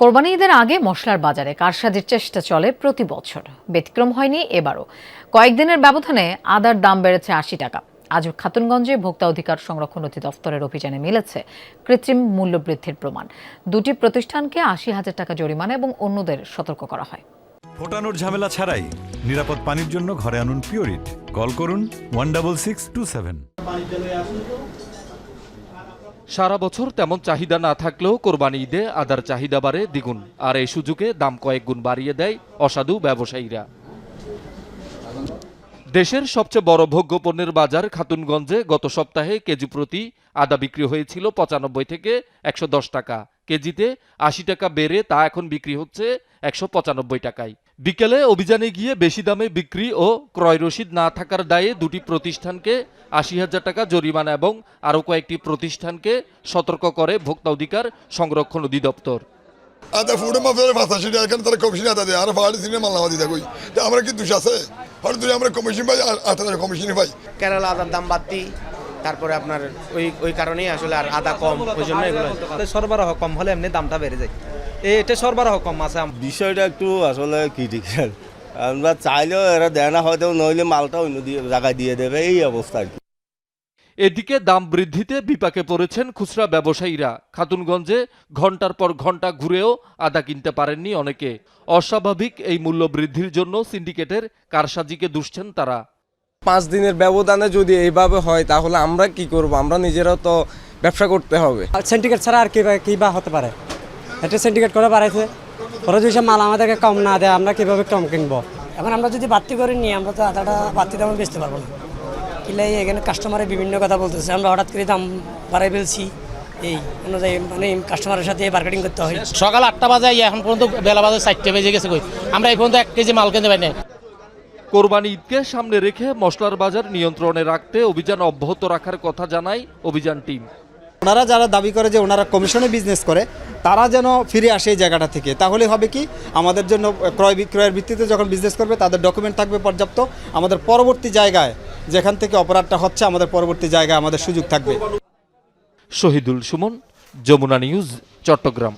কোরবানি ঈদের আগে মশলার বাজারে কারসাজির চেষ্টা চলে প্রতি বছর, ব্যতিক্রম হয়নি এবারও। কয়েকদিনের ব্যবধানে আদার দাম বেড়েছে ৮০ টাকা। আজ খাতুনগঞ্জে ভোক্তা অধিকার সংরক্ষণ অধিদপ্তরের অভিযানে মিলেছে কৃত্রিম মূল্যবৃদ্ধির প্রমাণ। দুটি প্রতিষ্ঠানকে ৮০,০০০ টাকা জরিমানা এবং অন্যদের সতর্ক করা হয়। ফোটানোর ঝামেলা ছাড়াই নিরাপদ পানির জন্য ঘরে আনুন পিওরিট। কল করুন 16627। সারা বছর তেমন চাহিদা না থাকলেও কোরবানি ঈদে আদার চাহিদা বাড়ে দ্বিগুণ, আর এই সুযোগে দাম কয়েক গুণ বাড়িয়ে দেয় অসাধু ব্যবসায়ীরা। দেশের সবচেয়ে বড় ভোগ্য পণ্যের বাজার খাতুনগঞ্জে গত সপ্তাহে কেজি প্রতি আদা বিক্রি হয়েছিল ৯৫ থেকে ১১০ টাকা। কেজিতে ৮০ টাকা বেড়ে তা এখন বিক্রি হচ্ছে ১৯৫ টাকায়। বিকেলে অভিযানে গিয়ে বেশি দামে বিক্রি ও ক্রয় রসিদ না থাকার দায়ে দুটি প্রতিষ্ঠানকে ৮০,০০০ টাকা জরিমানা এবং আরও কয়েকটি প্রতিষ্ঠানকে সতর্ক করে ভোক্তা অধিকার সংরক্ষণ অধিদপ্তর। আদা ফুড মাফিয়ার ভাষা সেটা এখানে তারা কমিশন আদা দেয় আর ফাড়ি সিনে মাল নামা দিতে কই আমরা কি দোষ আছে? হয়তো যদি আমরা কমিশন পাই আর কমিশনই পাই। কেরালা আদার দাম বাড়তি, তারপরে আপনার ওই কারণেই আসলে আর আদা কম, ওই জন্য এগুলো সরবরাহ কম হলে এমনি দামটা বেড়ে যায়। এটা সরবরাহ কম আছে। বিষয়টা একটু আসলে ক্রিটিক্যাল। আমরা চাইলেও এরা দেয় না, হয়তো নইলে মালটা অন্য জায়গায় দিয়ে দেবে, এই অবস্থা আর কি। এদিকে দাম বৃদ্ধিতে বিপাকে পড়েছেন খুচরা ব্যবসায়ীরা। খাতুনগঞ্জে ঘন্টার পর ঘন্টা ঘুরেও আদা কিনতে পারেননি অনেকে। অস্বাভাবিক এই মূল্য বৃদ্ধির জন্য সিন্ডিকেটের কারসাজিকে দুষছেন তারা। 5 দিনের ব্যবধানে যদি এইভাবে হয় তাহলে আমরা কি করব? আমরা নিজেরাও তো ব্যবসা করতে হবে। সিন্ডিকেট ছাড়া আর কি বা হতে পারে? এটা সিন্ডিকেট করে বাড়াইছে, ওরা যদি মাল আমাদেরকে কম না দেয় আমরা কিভাবে কম কিনবো? এখন আমরা যদি বাড়তি করে নিই আমরা তো আদাটা বাড়তি দামে বেচতে পারবো না। কিলাই এখানে কাস্টমারের বিভিন্ন কথা বলতেছে, আমরা হঠাৎ করে দাম বাড়াই ফেলছি, এই অনুযায়ী মানে কাস্টমারের সাথে মার্কেটিং করতে হয়। সকাল 8টা বাজে এখন পর্যন্ত বেলা বাজে 4টে বেজে গেছে, কই আমরা এই পর্যন্ত 1 কেজি মাল কিনতে পারি না। কোরবানি ঈদকে সামনে রেখে মশলার বাজার নিয়ন্ত্রণে রাখতে অভিযান অব্যাহত রাখার কথা জানায় অভিযান টিম। ওনারা যারা দাবি করে যে ওনারা কমিশনে বিজনেস করে, তারা যেন ফিরে আসে এই জায়গাটা থেকে। তাহলে হবে কি, আমাদের জন্য ক্রয় বিক্রয়ের ভিত্তিতে যখন বিজনেস করবে তাদের ডকুমেন্ট থাকবে পর্যাপ্ত। আমাদের পরবর্তী জায়গায় যেখান থেকে অপরাধটা হচ্ছে, আমাদের পরবর্তী জায়গায় আমাদের সুযোগ থাকবে। শহীদুল সুমন, যমুনা নিউজ, চট্টগ্রাম।